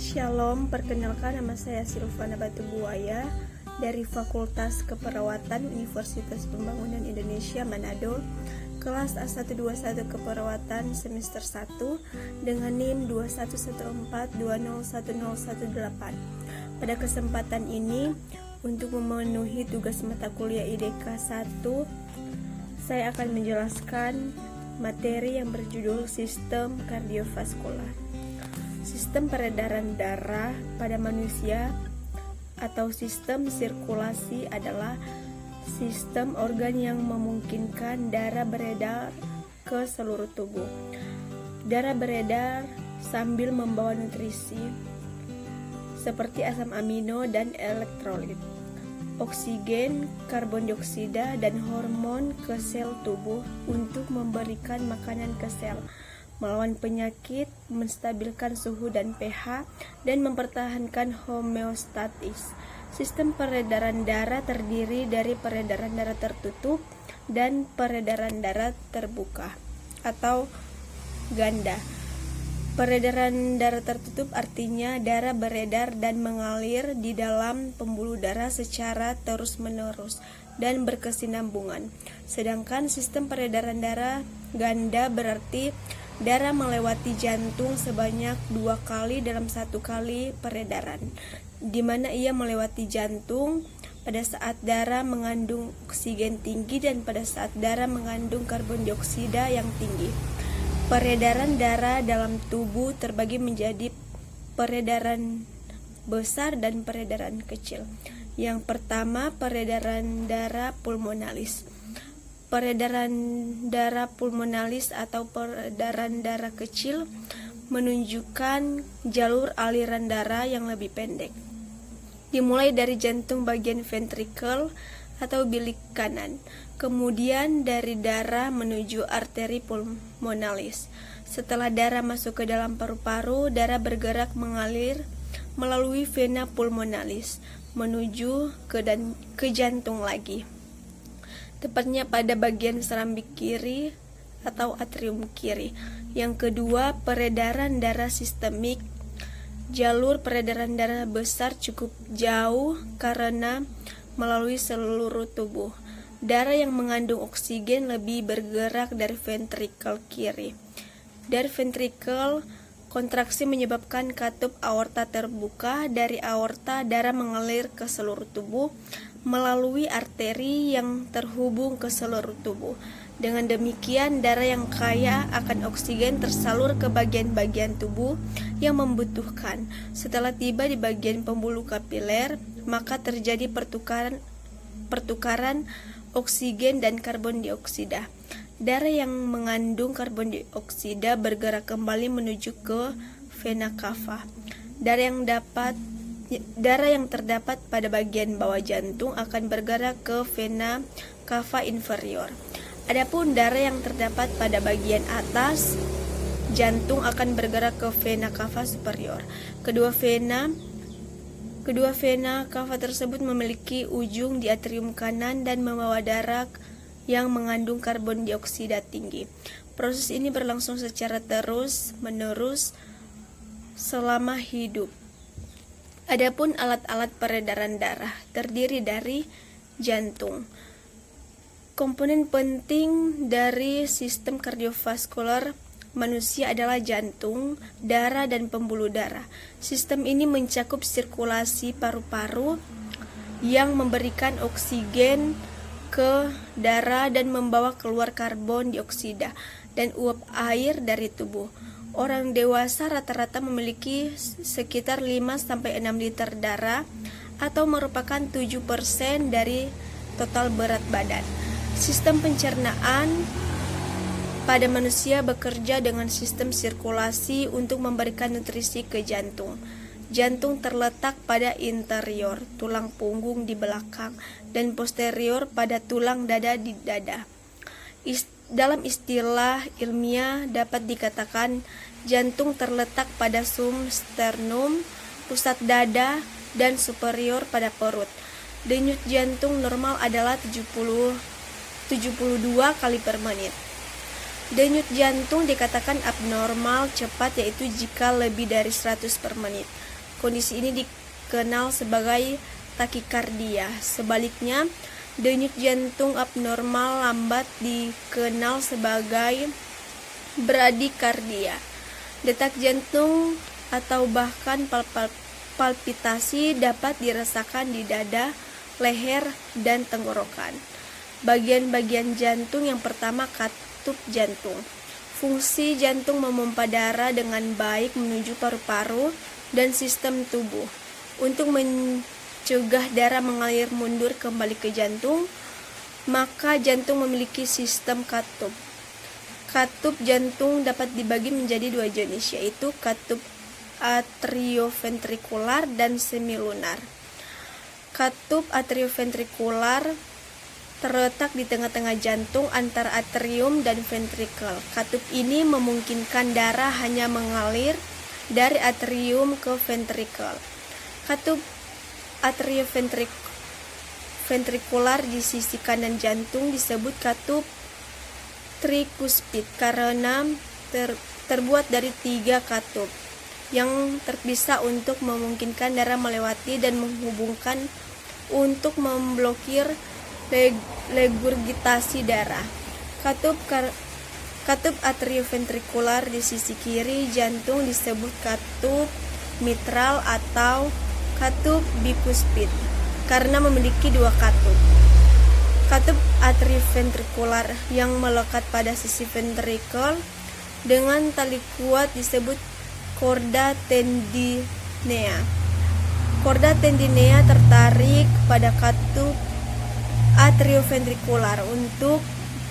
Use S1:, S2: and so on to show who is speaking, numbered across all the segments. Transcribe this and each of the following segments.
S1: Shalom, perkenalkan nama saya Silvana Batubuaya dari Fakultas Keperawatan Universitas Pembangunan Indonesia Manado, kelas A121 Keperawatan semester 1 dengan NIM 2114201018. Pada kesempatan ini, untuk memenuhi tugas mata kuliah IDK 1, saya akan menjelaskan materi yang berjudul Sistem Kardiovaskular. Sistem peredaran darah pada manusia atau sistem sirkulasi adalah sistem organ yang memungkinkan darah beredar ke seluruh tubuh. Darah beredar sambil membawa nutrisi seperti asam amino dan elektrolit, oksigen, karbon dioksida, dan hormon ke sel tubuh untuk memberikan makanan ke sel, melawan penyakit, menstabilkan suhu dan pH, dan mempertahankan homeostatis. Sistem peredaran darah terdiri dari peredaran darah tertutup dan peredaran darah terbuka atau ganda. Peredaran darah tertutup artinya darah beredar dan mengalir di dalam pembuluh darah secara terus-menerus dan berkesinambungan. Sedangkan sistem peredaran darah ganda berarti darah melewati jantung sebanyak 2 kali dalam 1 kali peredaran, di mana ia melewati jantung pada saat darah mengandung oksigen tinggi dan pada saat darah mengandung karbon dioksida yang tinggi. Peredaran darah dalam tubuh terbagi menjadi peredaran besar dan peredaran kecil. Yang pertama, peredaran darah pulmonalis. Peredaran darah pulmonalis atau peredaran darah kecil menunjukkan jalur aliran darah yang lebih pendek, dimulai dari jantung bagian ventrikel atau bilik kanan, kemudian dari darah menuju arteri pulmonalis. Setelah darah masuk ke dalam paru-paru, darah bergerak mengalir melalui vena pulmonalis menuju ke jantung lagi, tepatnya pada bagian serambik kiri atau atrium kiri. Yang kedua, peredaran darah sistemik. Jalur peredaran darah besar cukup jauh karena melalui seluruh tubuh. Darah yang mengandung oksigen lebih bergerak dari ventrikel kiri. Dari ventrikel, kontraksi menyebabkan katup aorta terbuka. Dari aorta, darah mengalir ke seluruh tubuh melalui arteri yang terhubung ke seluruh tubuh. Dengan demikian, darah yang kaya akan oksigen tersalur ke bagian-bagian tubuh yang membutuhkan. Setelah tiba di bagian pembuluh kapiler, maka terjadi pertukaran oksigen dan karbon dioksida. Darah yang mengandung karbon dioksida bergerak kembali menuju ke vena cava. Darah yang terdapat pada bagian bawah jantung akan bergerak ke vena cava inferior. Adapun darah yang terdapat pada bagian atas jantung akan bergerak ke vena cava superior. Kedua vena cava tersebut memiliki ujung di atrium kanan dan membawa darah yang mengandung karbon dioksida tinggi. Proses ini berlangsung secara terus-menerus selama hidup. Adapun alat-alat peredaran darah terdiri dari jantung. Komponen penting dari sistem kardiovaskular manusia adalah jantung, darah, dan pembuluh darah. Sistem ini mencakup sirkulasi paru-paru yang memberikan oksigen ke darah dan membawa keluar karbon dioksida dan uap air dari tubuh. Orang dewasa rata-rata memiliki sekitar 5-6 liter darah atau merupakan 7% dari total berat badan. Sistem pencernaan pada manusia bekerja dengan sistem sirkulasi untuk memberikan nutrisi ke jantung. Jantung terletak pada interior tulang punggung di belakang dan posterior pada tulang dada di dada. Dalam istilah ilmiah dapat dikatakan jantung terletak pada sum sternum, pusat dada, dan superior pada perut. Denyut jantung normal adalah 72 kali per menit. Denyut jantung dikatakan abnormal cepat yaitu jika lebih dari 100 per menit. Kondisi ini dikenal sebagai takikardia. Sebaliknya, denyut jantung abnormal lambat dikenal sebagai bradikardia. Detak jantung atau bahkan palpitasi dapat dirasakan di dada, leher, dan tenggorokan. Bagian-bagian jantung yang pertama, katup jantung. Fungsi jantung memompa darah dengan baik menuju paru-paru dan sistem tubuh. Untuk mencegah darah mengalir mundur kembali ke jantung, maka jantung memiliki sistem katup. Katup jantung dapat dibagi menjadi dua jenis, yaitu katup atrioventrikular dan semilunar. Katup atrioventrikular terletak di tengah-tengah jantung antara atrium dan ventrikel. Katup ini memungkinkan darah hanya mengalir dari atrium ke ventrikel. Katup atrioventrikular di sisi kanan jantung disebut katup trikuspid karena terbuat dari 3 katup yang terpisah untuk memungkinkan darah melewati dan menghubungkan untuk memblokir regurgitasi darah. Katup atrioventrikular di sisi kiri jantung disebut katup mitral atau katup bikuspid karena memiliki 2 katup. Katup atrioventrikular yang melekat pada sisi ventrikel dengan tali kuat disebut chorda tendinea. Chorda tendinea tertarik pada katup atrioventrikular untuk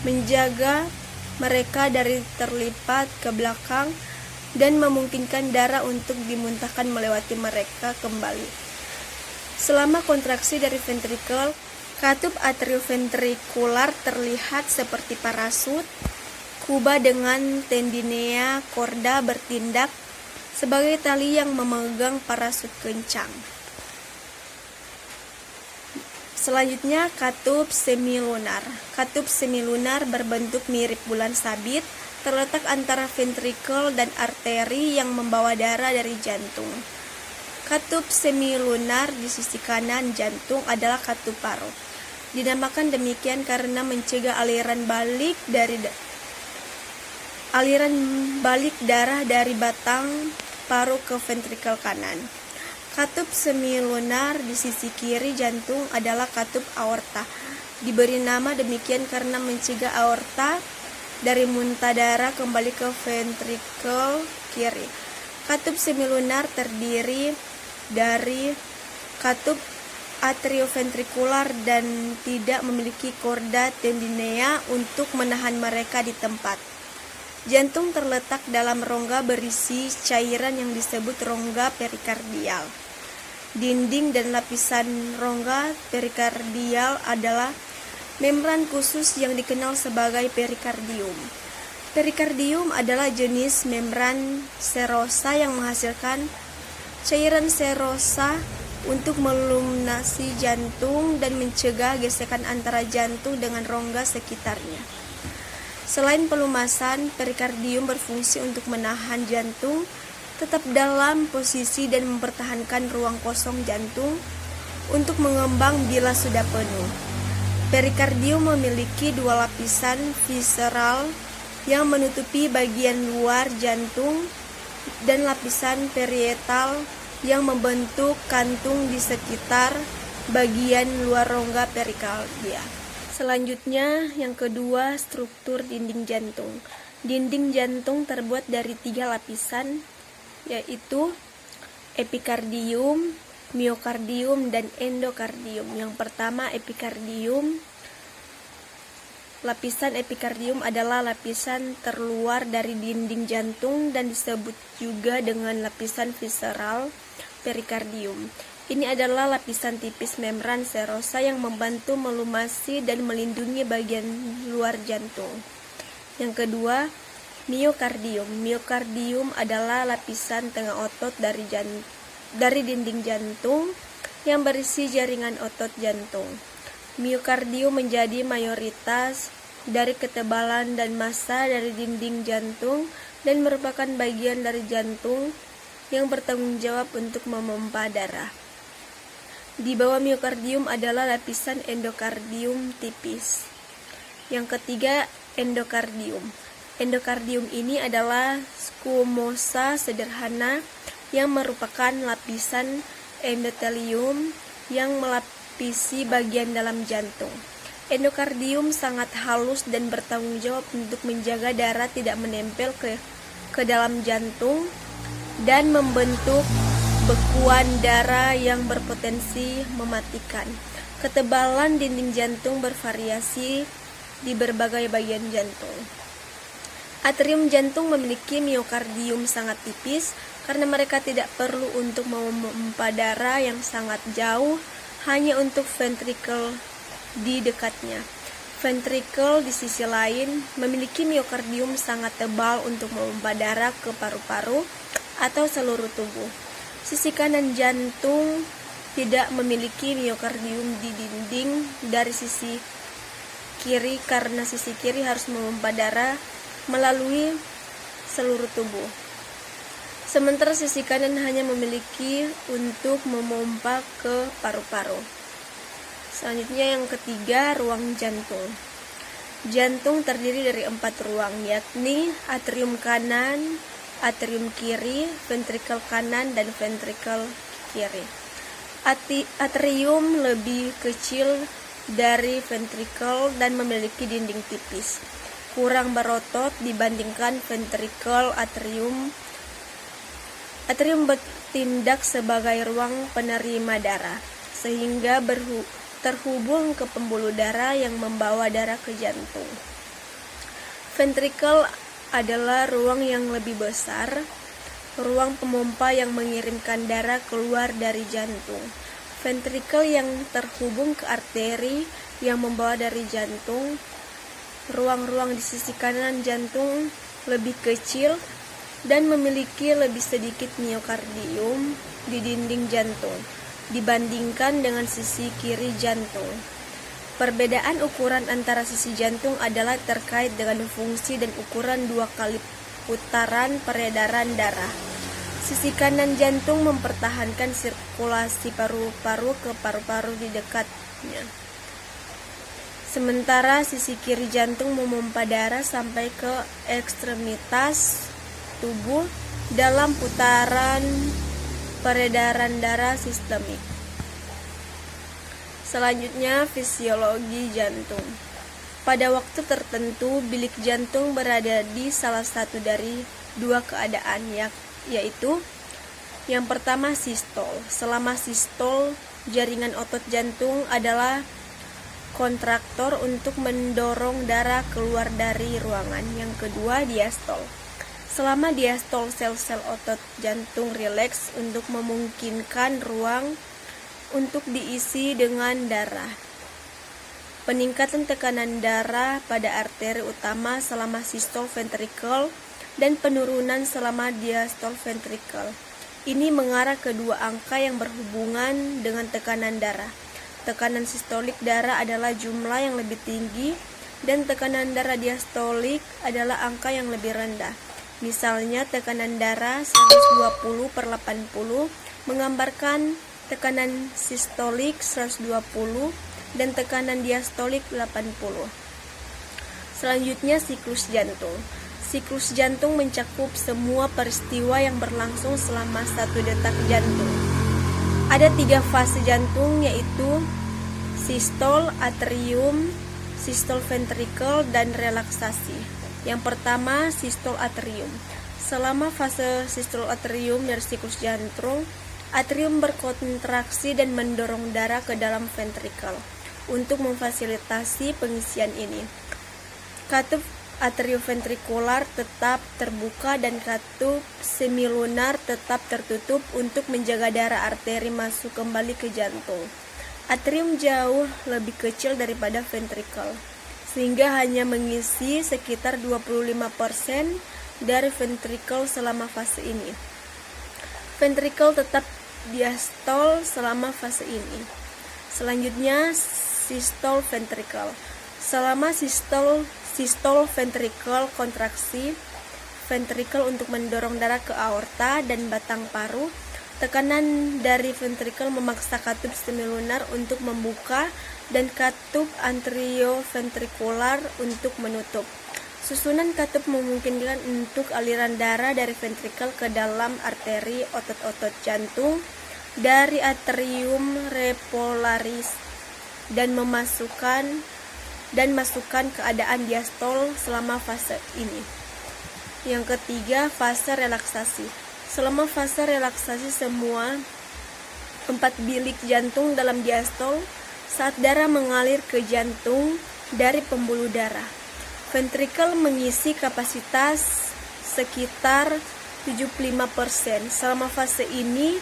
S1: menjaga mereka dari terlipat ke belakang dan memungkinkan darah untuk dimuntahkan melewati mereka kembali. Selama kontraksi dari ventrikel, katup atrioventrikular terlihat seperti parasut. Kuba dengan tendinea chorda bertindak sebagai tali yang memegang parasut kencang. Selanjutnya, katup semilunar. Katup semilunar berbentuk mirip bulan sabit, terletak antara ventrikel dan arteri yang membawa darah dari jantung. Katup semilunar di sisi kanan jantung adalah katup paru. Dinamakan demikian karena mencegah aliran balik darah dari batang paru ke ventrikel kanan. Katup semilunar di sisi kiri jantung adalah katup aorta. Diberi nama demikian karena mencegah aorta dari muntah darah kembali ke ventrikel kiri. Katup semilunar terdiri dari katup atrioventrikular dan tidak memiliki chorda tendinea untuk menahan mereka di tempat. Jantung terletak dalam rongga berisi cairan yang disebut rongga perikardial. Dinding dan lapisan rongga perikardial adalah membran khusus yang dikenal sebagai perikardium. Perikardium adalah jenis membran serosa yang menghasilkan cairan serosa untuk melumnasi jantung dan mencegah gesekan antara jantung dengan rongga sekitarnya. Selain pelumasan, perikardium berfungsi untuk menahan jantung tetap dalam posisi dan mempertahankan ruang kosong jantung untuk mengembang bila sudah penuh. Perikardium memiliki 2 lapisan visceral yang menutupi bagian luar jantung dan lapisan parietal yang membentuk kantung di sekitar bagian luar rongga perikardia. Selanjutnya, yang kedua, struktur dinding jantung. Dinding jantung terbuat dari 3 lapisan, yaitu epikardium, miokardium, dan endokardium. Yang pertama, epikardium. Lapisan epikardium adalah lapisan terluar dari dinding jantung dan disebut juga dengan lapisan visceral perikardium. Ini adalah lapisan tipis membran serosa yang membantu melumasi dan melindungi bagian luar jantung. Yang kedua, miokardium. Miokardium adalah lapisan tengah otot dari dinding jantung yang berisi jaringan otot jantung. Miokardium menjadi mayoritas dari ketebalan dan massa dari dinding jantung dan merupakan bagian dari jantung yang bertanggung jawab untuk memompa darah. Di bawah miokardium adalah lapisan endokardium tipis. Yang ketiga, endokardium. Endokardium ini adalah squamosa sederhana yang merupakan lapisan endotelium yang melapisi bagian dalam jantung. Endokardium sangat halus dan bertanggung jawab untuk menjaga darah tidak menempel ke dalam jantung dan membentuk bekuan darah yang berpotensi mematikan. Ketebalan dinding jantung bervariasi di berbagai bagian jantung. Atrium jantung memiliki miokardium sangat tipis karena mereka tidak perlu untuk memompa darah yang sangat jauh, hanya untuk ventrikel di dekatnya. Ventrikel di sisi lain memiliki miokardium sangat tebal untuk memompa darah ke paru-paru atau seluruh tubuh. Sisi kanan jantung tidak memiliki miokardium di dinding dari sisi kiri karena sisi kiri harus memompa darah melalui seluruh tubuh. Sementara sisi kanan hanya memiliki untuk memompa ke paru-paru. Selanjutnya yang ketiga, ruang jantung. Jantung terdiri dari 4 ruang, yakni atrium kanan, atrium kiri, ventrikel kanan, dan ventrikel kiri. Atrium lebih kecil dari ventrikel dan memiliki dinding tipis, kurang berotot dibandingkan ventrikel. Atrium bertindak sebagai ruang penerima darah, sehingga terhubung ke pembuluh darah yang membawa darah ke jantung. Ventrikel adalah ruang yang lebih besar, ruang pemompa yang mengirimkan darah keluar dari jantung. Ventrikel yang terhubung ke arteri yang membawa dari jantung. Ruang-ruang di sisi kanan jantung lebih kecil dan memiliki lebih sedikit miokardium di dinding jantung dibandingkan dengan sisi kiri jantung. Perbedaan ukuran antara sisi jantung adalah terkait dengan fungsi dan ukuran 2 kali putaran peredaran darah. Sisi kanan jantung mempertahankan sirkulasi paru-paru ke paru-paru di dekatnya. Sementara sisi kiri jantung memompa darah sampai ke ekstremitas tubuh dalam putaran peredaran darah sistemik. Selanjutnya, fisiologi jantung. Pada waktu tertentu, bilik jantung berada di salah satu dari 2 keadaan, yaitu yang pertama sistol. Selama sistol, jaringan otot jantung adalah kontraktor untuk mendorong darah keluar dari ruangan. Yang kedua, diastol. Selama diastol, sel-sel otot jantung rileks untuk memungkinkan ruang untuk diisi dengan darah. Peningkatan tekanan darah pada arteri utama selama sistol ventrikel dan penurunan selama diastol ventrikel. Ini mengarah ke 2 angka yang berhubungan dengan tekanan darah. Tekanan sistolik darah adalah jumlah yang lebih tinggi dan tekanan darah diastolik adalah angka yang lebih rendah. Misalnya tekanan darah 120/80 menggambarkan tekanan sistolik 120 dan tekanan diastolik 80. Selanjutnya, siklus jantung. Siklus jantung mencakup semua peristiwa yang berlangsung selama 1 detak jantung. Ada 3 fase jantung, yaitu sistol, atrium, sistol ventrikel, dan relaksasi. Yang pertama, sistol atrium. Selama fase sistol atrium dari siklus jantung, atrium berkontraksi dan mendorong darah ke dalam ventrikel untuk memfasilitasi pengisian ini. Katup atrioventrikular tetap terbuka dan katup semilunar tetap tertutup untuk menjaga darah arteri masuk kembali ke jantung. Atrium jauh lebih kecil daripada ventrikel, sehingga hanya mengisi sekitar 25% dari ventrikel selama fase ini. Ventrikel tetap diastol selama fase ini. Selanjutnya, sistol ventrikel. Selama sistol ventrikel kontraksi, ventrikel untuk mendorong darah ke aorta dan batang paru. Tekanan dari ventrikel memaksa katup semilunar untuk membuka dan katup anterioventrikular untuk menutup. Susunan katup memungkinkan untuk aliran darah dari ventrikel ke dalam arteri otot-otot jantung dari atrium repolaris dan masukkan keadaan diastol selama fase ini. Yang ketiga, fase relaksasi. Selama fase relaksasi semua 4 bilik jantung dalam diastol saat darah mengalir ke jantung dari pembuluh darah. Ventrikel mengisi kapasitas sekitar 75% selama fase ini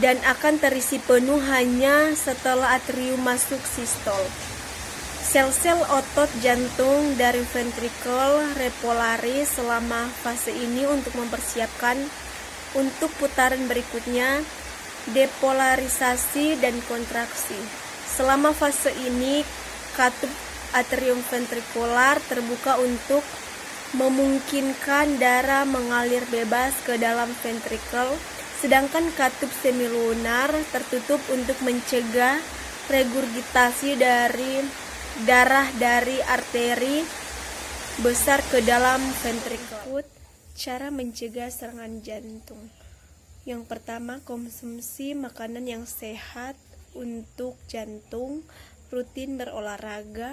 S1: dan akan terisi penuh hanya setelah atrium masuk sistol. Sel-sel otot jantung dari ventrikel repolaris selama fase ini untuk mempersiapkan untuk putaran berikutnya, depolarisasi dan kontraksi. Selama fase ini, katup atrium ventrikular terbuka untuk memungkinkan darah mengalir bebas ke dalam ventrikel, sedangkan katup semilunar tertutup untuk mencegah regurgitasi dari darah dari arteri besar ke dalam ventrikel. Cara mencegah serangan jantung. Yang pertama, konsumsi makanan yang sehat untuk jantung, rutin berolahraga,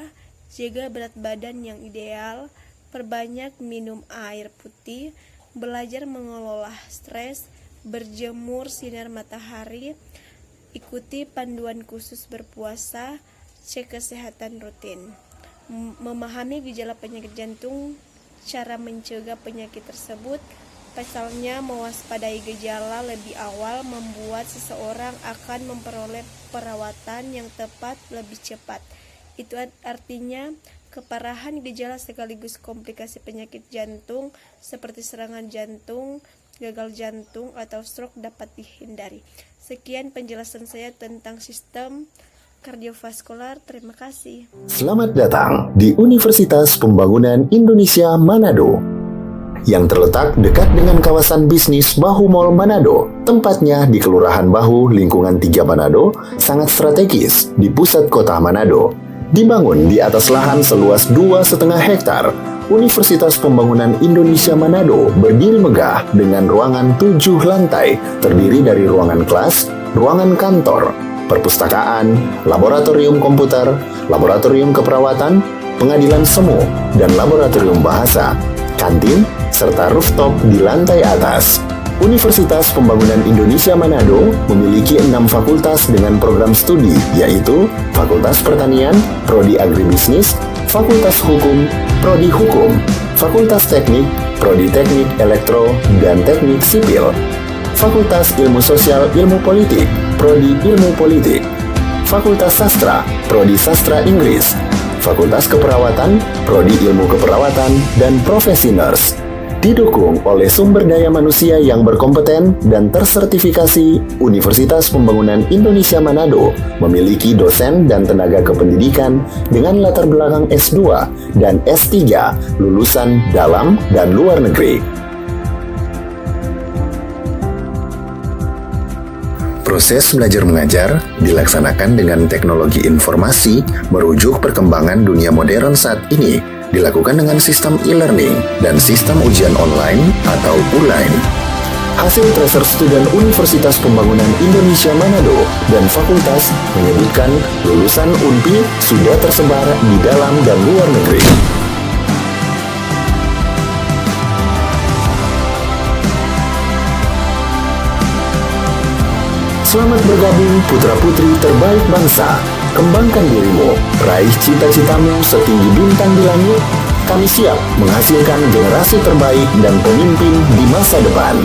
S1: jaga berat badan yang ideal, perbanyak minum air putih, belajar mengelola stres, berjemur sinar matahari, ikuti panduan khusus berpuasa, cek kesehatan rutin. Memahami gejala penyakit jantung, cara mencegah penyakit tersebut, pasalnya mewaspadai gejala lebih awal membuat seseorang akan memperoleh perawatan yang tepat lebih cepat. Itu artinya keparahan gejala sekaligus komplikasi penyakit jantung seperti serangan jantung, gagal jantung, atau stroke dapat dihindari. Sekian penjelasan saya tentang sistem kardiovaskular. Terima kasih.
S2: Selamat datang di Universitas Pembangunan Indonesia Manado yang terletak dekat dengan kawasan bisnis Bahu Mall Manado. Tempatnya di Kelurahan Bahu, lingkungan 3 Manado, sangat strategis di pusat kota Manado. Dibangun di atas lahan seluas 2,5 hektar, Universitas Pembangunan Indonesia Manado berdiri megah dengan ruangan 7 lantai, terdiri dari ruangan kelas, ruangan kantor, perpustakaan, laboratorium komputer, laboratorium keperawatan, pengadilan semu, dan laboratorium bahasa, kantin, serta rooftop di lantai atas. Universitas Pembangunan Indonesia Manado memiliki 6 fakultas dengan program studi, yaitu Fakultas Pertanian, Prodi Agribisnis, Fakultas Hukum, Prodi Hukum, Fakultas Teknik, Prodi Teknik Elektro dan Teknik Sipil, Fakultas Ilmu Sosial Ilmu Politik, Prodi Ilmu Politik, Fakultas Sastra, Prodi Sastra Inggris, Fakultas Keperawatan, Prodi Ilmu Keperawatan, dan Profesi Nurse. Didukung oleh sumber daya manusia yang berkompeten dan tersertifikasi, Universitas Pembangunan Indonesia Manado memiliki dosen dan tenaga kependidikan dengan latar belakang S2 dan S3 lulusan dalam dan luar negeri. Proses belajar mengajar dilaksanakan dengan teknologi informasi merujuk perkembangan dunia modern saat ini, dilakukan dengan sistem e-learning dan sistem ujian online atau ULAIN. Hasil tracer student Universitas Pembangunan Indonesia Manado dan fakultas menyebutkan lulusan UNPI sudah tersebar di dalam dan luar negeri. Selamat bergabung putra-putri terbaik bangsa. Kembangkan dirimu, raih cita-citamu setinggi bintang di langit. Kami siap menghasilkan generasi terbaik dan pemimpin di masa depan.